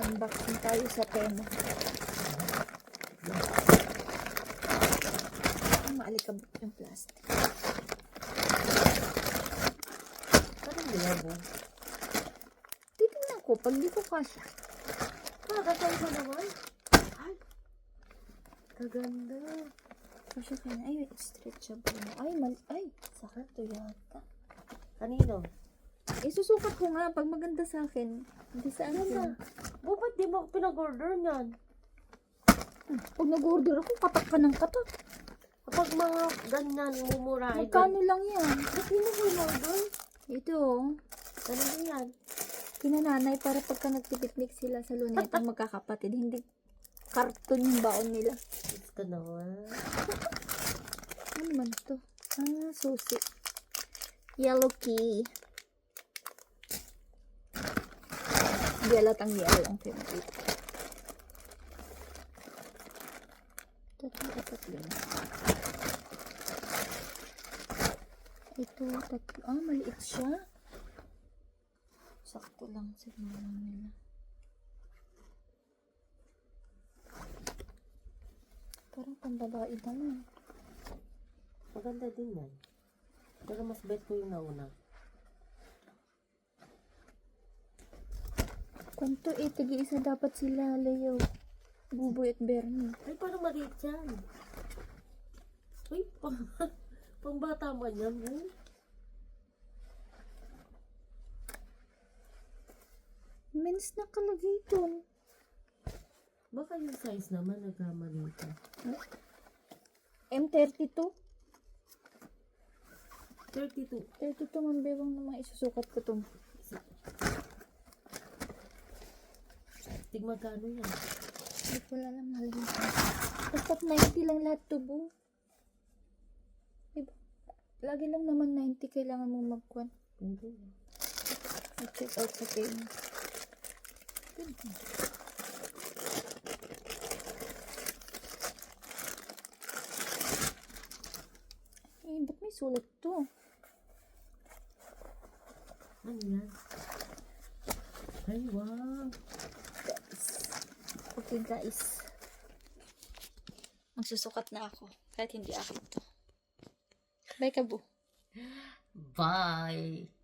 Unboxing tayo sa Temo. Maalikabot yung plastic. Parang bilabo. Titignan ko pag di ko kasya. Kakasal ko naman. Ay, kaganda. Kasya ka na. Ay, wait, stretchable na. Ay, sakto yata. Kanino? Susukat ko nga pag maganda sa akin. Hindi sa Ano na? akin. Ba't di mo pinag-order niyan? Pag nag-order ako, katak ka ng katak. Kapag mga ganyan, mumurahin. Magkano lang yan? Ba't di mo in-order? Ito, Ano yan? kinananay para pagka nagpipiknik sila sa luneta magkakapatid. Hindi karton yung baon nila. It's ka naman. Ano man to? Susi. Yellow key. Yalatang yellow ang pinakita. Tatlo. Ito, tatlo. Maliit siya. Sakto lang siguro nila. Parang pambabae naman. Maganda din yan. Pero mas bet ko yung nauna. Kwanto tigi-isa dapat sila, Leo. Buboy at Bernie. Ay, parang maliit yan. Ay, pang bata man yan. Eh. Men's nakalagay dun. Baka yung size naman nagkamali ka. M32? 32. 32 man bewang naman isusukat ko to. Tig magkano yan? Hindi ko lang mahal yun. Basta 90 lang lahat tubo. Diba? Lagi lang naman 90 kailangan mo magkwan. Pwede. I-check out sa Temo. Ba't may sulat to? Ano yan? Ay, wow. Okay guys. Magsusukat na ako. Kahit hindi akin to. Bye, Kabu. Bye.